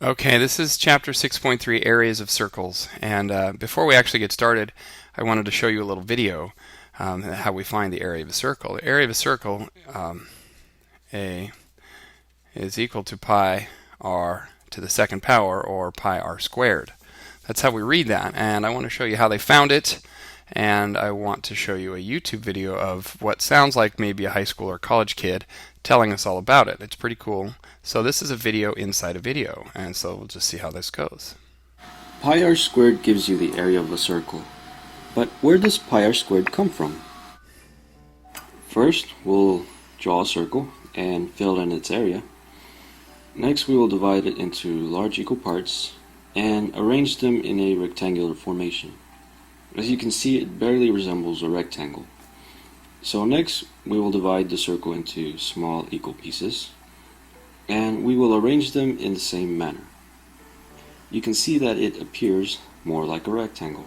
Okay, this is chapter 6.3, Areas of Circles. And before we actually get started, I wanted to show you a little video how we find the area of a circle. The area of a circle, A, is equal to pi r to the second power, or pi r squared. That's how we read that, and I want to show you how they found it, and I want to show you a YouTube video of what sounds like maybe a high school or college kid telling us all about it. It's pretty cool. So this is a video inside a video, and so we'll just see how this goes. Pi r squared gives you the area of a circle. But where does pi r squared come from? First, we'll draw a circle and fill in its area. Next, we will divide it into large equal parts and arrange them in a rectangular formation. As you can see, it barely resembles a rectangle. So next, we will divide the circle into small equal pieces, and we will arrange them in the same manner. You can see that it appears more like a rectangle.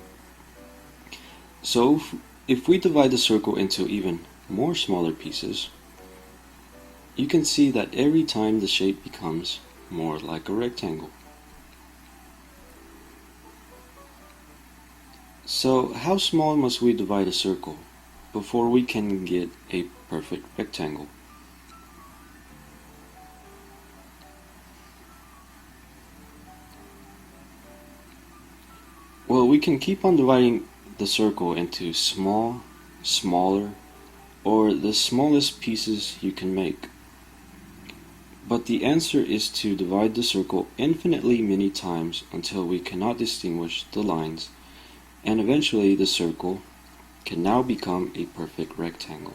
So if we divide the circle into even more smaller pieces, you can see that every time the shape becomes more like a rectangle. So how small must we divide a circle before we can get a perfect rectangle? Well, we can keep on dividing the circle into small, smaller, or the smallest pieces you can make. But the answer is to divide the circle infinitely many times until we cannot distinguish the lines, and eventually the circle can now become a perfect rectangle.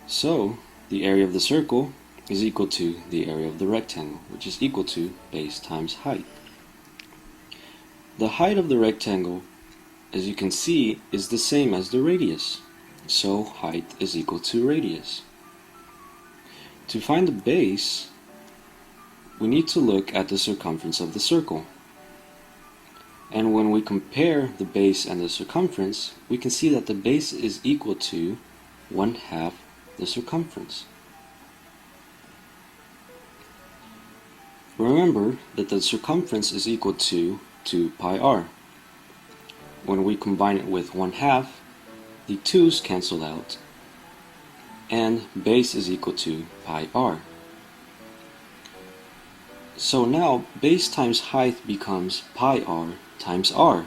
So, the area of the circle is equal to the area of the rectangle, which is equal to base times height. The height of the rectangle, as you can see, is the same as the radius, so height is equal to radius. To find the base, we need to look at the circumference of the circle. And when we compare the base and the circumference, we can see that the base is equal to 1/2 the circumference. Remember that the circumference is equal to 2 pi r. When we combine it with 1/2, the 2's cancel out, and base is equal to pi r. So now base times height becomes pi r times r.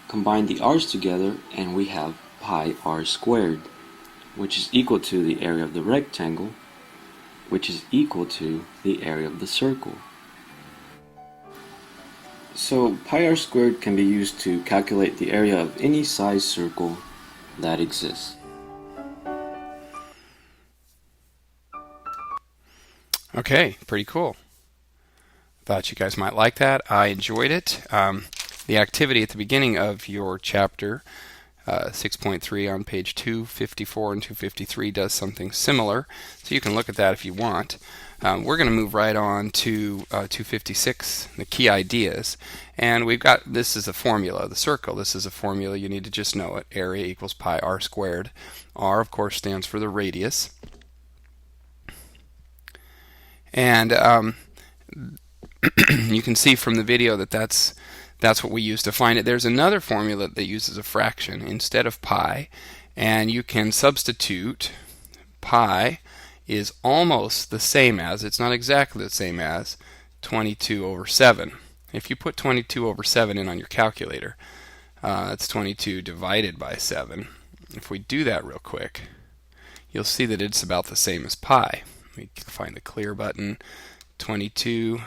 Combine the r's together and we have pi r squared, which is equal to the area of the rectangle, which is equal to the area of the circle. So pi r squared can be used to calculate the area of any size circle that exists. Okay, pretty cool. Thought you guys might like that. I enjoyed it. The activity at the beginning of your chapter 6.3 on page 254 and 253 does something similar, so you can look at that if you want. We're going to move right on to 256, the key ideas, and we've got, this is a formula, the circle. This is a formula, you need to just know it. Area equals pi r squared. R, of course, stands for the radius. And you can see from the video that that's what we use to find it. There's another formula that uses a fraction instead of pi, and you can substitute pi is almost the same as, it's not exactly the same as, 22 over 7. If you put 22 over 7 in on your calculator, that's 22 divided by 7. If we do that real quick, you'll see that it's about the same as pi. We can find the clear button. 22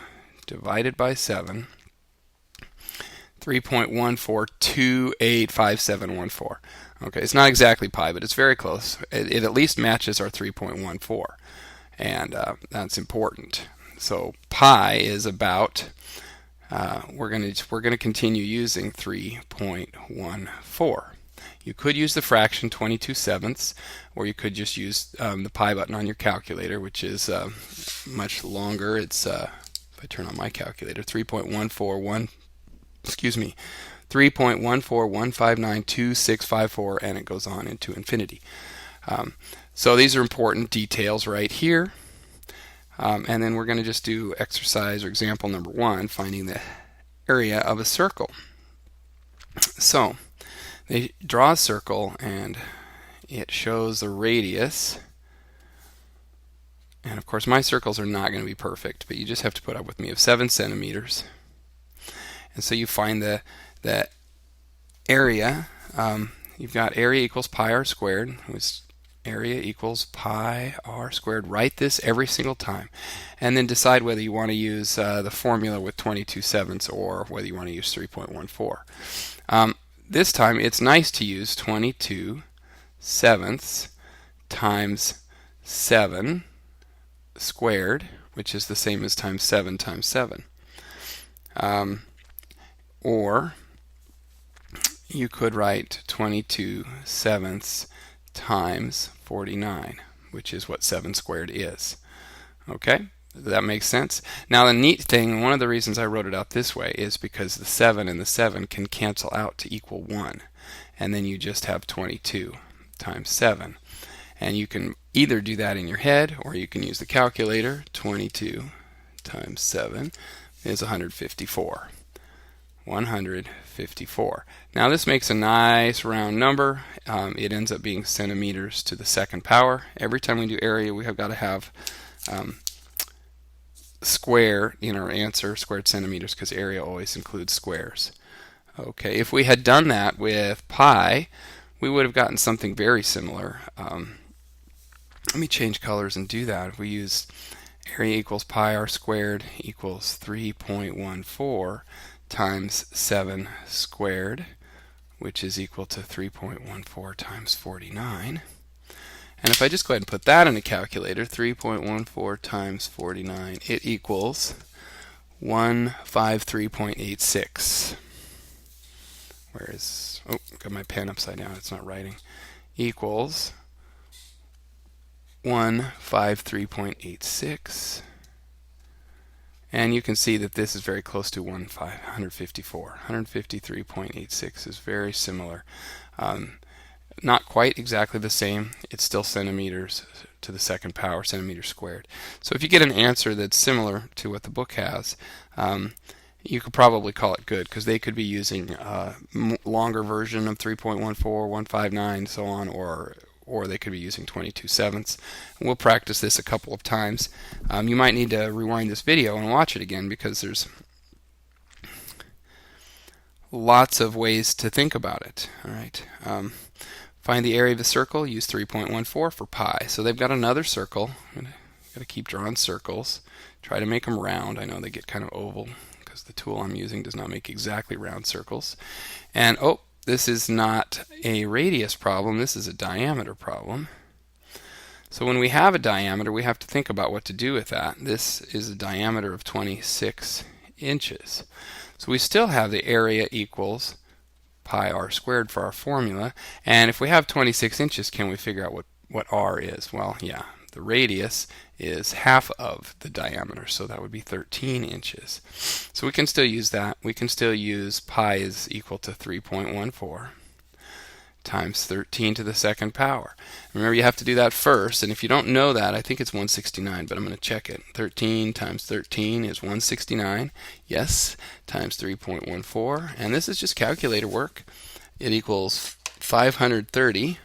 divided by 7, 3.14285714. Okay, it's not exactly pi, but it's very close. It at least matches our 3.14, and that's important. So pi is about, we're going to continue using 3.14. You could use the fraction 22/7, or you could just use the pi button on your calculator, which is much longer. It's if I turn on my calculator, 3.141592654, and it goes on into infinity. So these are important details right here. And then we're going to just do exercise or example number 1, finding the area of a circle. So they draw a circle and it shows the radius. And of course my circles are not going to be perfect, but you just have to put up with me, of 7 centimeters. And so you find the area. You've got area equals pi r squared, which area equals pi r squared. Write this every single time, and then decide whether you want to use the formula with 22/7 or whether you want to use 3.14. This time it's nice to use 22/7 times 7 squared, which is the same as times 7 times 7. Or you could write 22/7 times 49, which is what 7 squared is. Okay? That makes sense? Now the neat thing, one of the reasons I wrote it out this way, is because the 7 and the 7 can cancel out to equal 1. And then you just have 22 times 7. And you can either do that in your head or you can use the calculator. 22 times 7 is 154. 154. Now this makes a nice round number. It ends up being centimeters to the second power. Every time we do area, we have got to have square in our answer, squared centimeters, because area always includes squares. Okay, if we had done that with pi, we would have gotten something very similar. Let me change colors and do that. If we use area equals pi r squared equals 3.14 times 7 squared, which is equal to 3.14 times 49. And if I just go ahead and put that in a calculator, 3.14 times 49, it equals 153.86. Whereas, oh, got my pen upside down, it's not writing. Equals 153.86. And you can see that this is very close to 154. 153.86 is very similar. Not quite exactly the same. It's still centimeters to the second power, centimeters squared. So if you get an answer that's similar to what the book has, you could probably call it good, because they could be using a longer version of 3.14, 159, so on, or they could be using 22/7. We'll practice this a couple of times. You might need to rewind this video and watch it again, because there's lots of ways to think about it. All right. Find the area of a circle. Use 3.14 for pi. So they've got another circle. Got to keep drawing circles. Try to make them round. I know they get kind of oval because the tool I'm using does not make exactly round circles. And oh, this is not a radius problem, this is a diameter problem. So when we have a diameter, we have to think about what to do with that. This is a diameter of 26 inches. So we still have the area equals pi r squared for our formula. And if we have 26 inches, can we figure out what r is? Well, yeah, the radius is half of the diameter, so that would be 13 inches. So we can still use that. We can still use pi is equal to 3.14 times 13 to the second power. Remember, you have to do that first, and if you don't know that, I think it's 169, but I'm going to check it. 13 times 13 is 169, yes, times 3.14, and this is just calculator work. It equals 530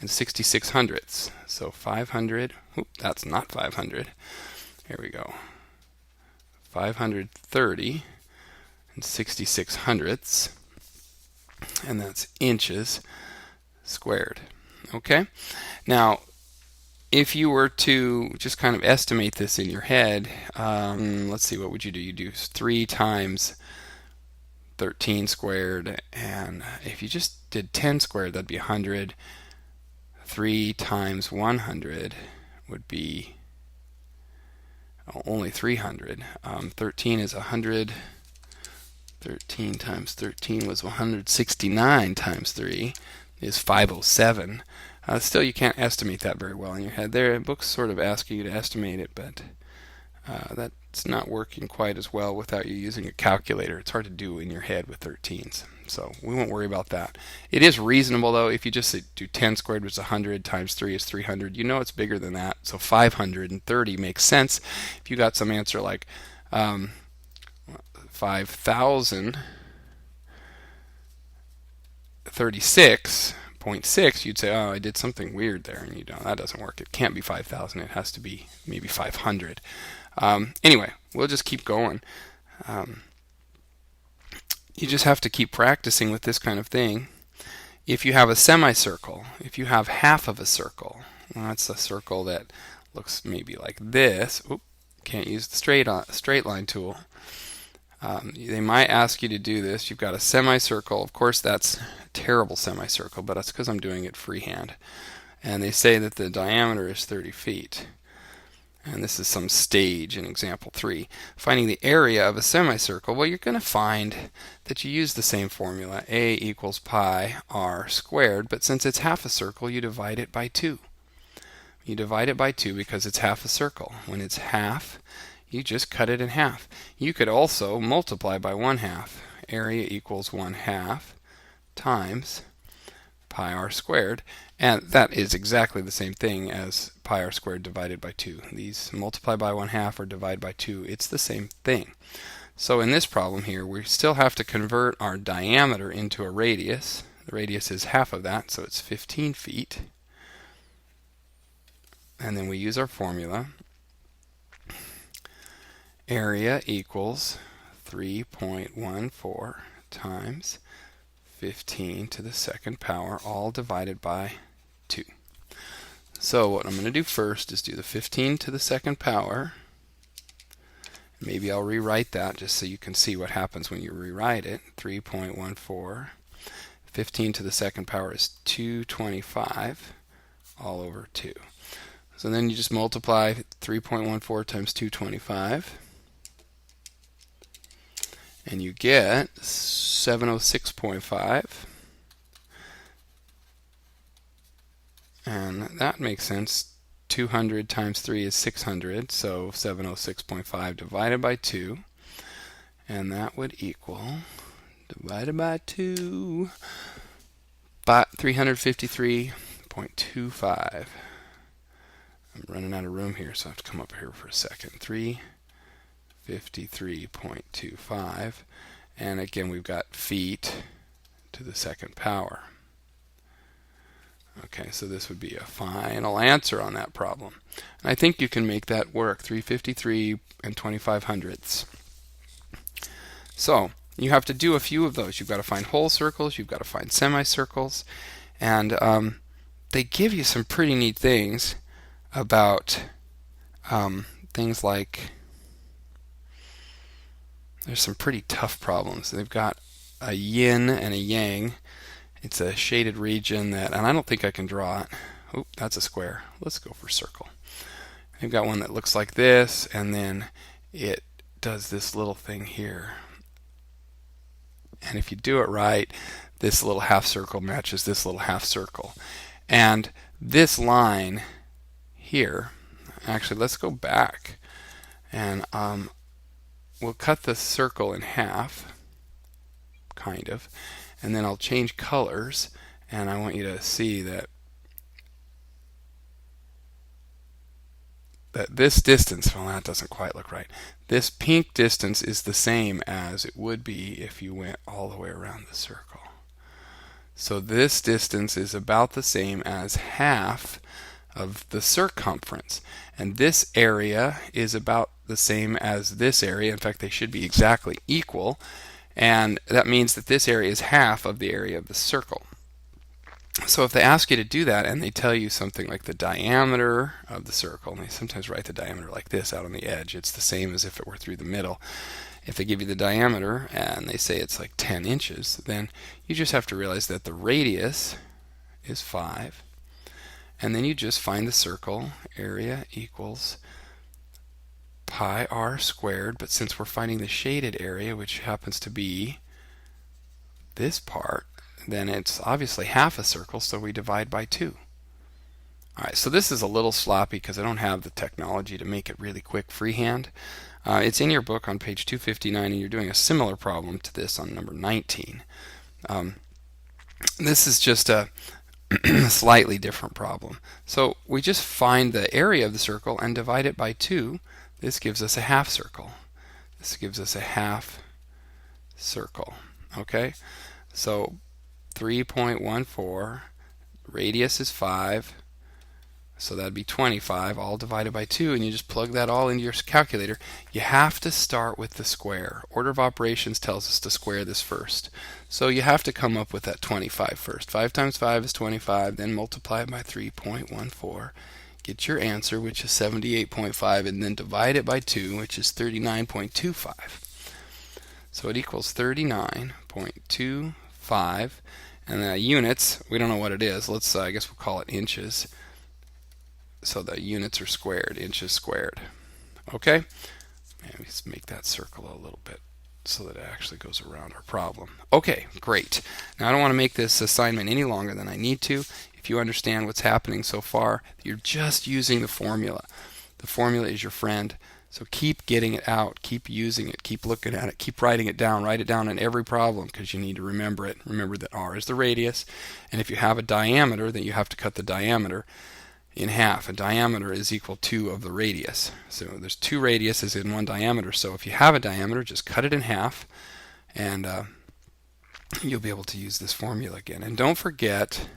and 66 hundredths. So 500, that's not 500. Here we go. 530 and 66 hundredths. And that's inches squared. Okay? Now, if you were to just kind of estimate this in your head, let's see, what would you do? You do 3 times 13 squared, and if you just did 10 squared, that'd be 100. 3 times 100 would be only 300. 13 is 100. 13 times 13 was 169 times 3 is 507. Still, you can't estimate that very well in your head. Books sort of ask you to estimate it, but That's not working quite as well without you using a calculator. It's hard to do in your head with 13s. So we won't worry about that. It is reasonable though. If you just do 10 squared, which is 100, times 3 is 300, you know it's bigger than that. So 530 makes sense. If you got some answer like 5,036.6, you'd say, oh, I did something weird there, and you don't. That doesn't work. It can't be 5,000. It has to be maybe 500. Anyway, we'll just keep going. You just have to keep practicing with this kind of thing. If you have a semicircle, if you have half of a circle, well, that's a circle that looks maybe like this. Oop, can't use the straight line tool. They might ask you to do this. You've got a semicircle. Of course, that's a terrible semicircle, but that's because I'm doing it freehand. And they say that the diameter is 30 feet. And this is some stage in example 3. Finding the area of a semicircle, well, you're going to find that you use the same formula, a equals pi r squared, but since it's half a circle, you divide it by 2. You divide it by 2 because it's half a circle. When it's half, you just cut it in half. You could also multiply by 1/2. Area equals 1/2 times pi r squared, and that is exactly the same thing as pi r squared divided by 2. These multiply by 1/2 or divide by 2. It's the same thing. So in this problem here, we still have to convert our diameter into a radius. The radius is half of that, so it's 15 feet. And then we use our formula. Area equals 3.14 times 15 to the second power, all divided by 2. So what I'm going to do first is do the 15 to the second power. Maybe I'll rewrite that just so you can see what happens when you rewrite it. 3.14. 15 to the second power is 225 all over 2. So then you just multiply 3.14 times 225. And you get 706.5. And that makes sense. 200 times 3 is 600, so 706.5 divided by 2. And that would equal, divided by 2, 353.25. I'm running out of room here, so I have to come up here for a second. 353.25, and again we've got feet to the second power. Okay, so this would be a final answer on that problem. And I think you can make that work, 353 and 25/100ths. So you have to do a few of those. You've got to find whole circles, you've got to find semicircles, and they give you some pretty neat things about things like, there's some pretty tough problems. They've got a yin and a yang. It's a shaded region that, and I don't think I can draw it. Oop, that's a square. Let's go for circle. They've got one that looks like this, and then it does this little thing here. And if you do it right, this little half circle matches this little half circle. And this line here, actually, let's go back, and we'll cut the circle in half, kind of, and then I'll change colors, and I want you to see that this distance, well, that doesn't quite look right. This pink distance is the same as it would be if you went all the way around the circle. So this distance is about the same as half of the circumference, and this area is about the same as this area. In fact, they should be exactly equal, and that means that this area is half of the area of the circle. So if they ask you to do that and they tell you something like the diameter of the circle, and they sometimes write the diameter like this out on the edge, it's the same as if it were through the middle. If they give you the diameter and they say it's like 10 inches, then you just have to realize that the radius is 5, and then you just find the circle. Area equals pi r squared, but since we're finding the shaded area, which happens to be this part, then it's obviously half a circle, so we divide by 2. All right, so this is a little sloppy because I don't have the technology to make it really quick freehand. It's in your book on page 259, and you're doing a similar problem to this on number 19. This is just a slightly different problem. So we just find the area of the circle and divide it by 2. This gives us a half circle. This gives us a half circle. Okay, so 3.14, radius is 5, so that'd be 25, all divided by 2, and you just plug that all into your calculator. You have to start with the square. Order of operations tells us to square this first. So you have to come up with that 25 first. 5 times 5 is 25, then multiply it by 3.14. Get your answer, which is 78.5, and then divide it by 2, which is 39.25. So it equals 39.25, and the units, we don't know what it is. Let's, I guess we'll call it inches. So the units are squared, inches squared. Okay? And let's make that circle a little bit so that it actually goes around our problem. Okay, great. Now I don't want to make this assignment any longer than I need to. If you understand what's happening so far, you're just using the formula. The formula is your friend. So keep getting it out, keep using it, keep looking at it, keep writing it down. Write it down in every problem because you need to remember it. Remember that r is the radius, and if you have a diameter, then you have to cut the diameter in half. A diameter is equal to of the radius. So there's 2 radiuses in 1 diameter. So if you have a diameter, just cut it in half, and you'll be able to use this formula again. And don't forget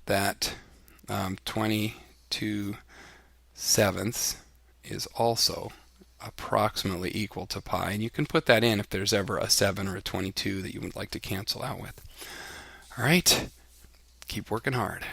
that 22/7 is also approximately equal to pi, and you can put that in if there's ever a 7 or a 22 that you would like to cancel out with. All right, keep working hard.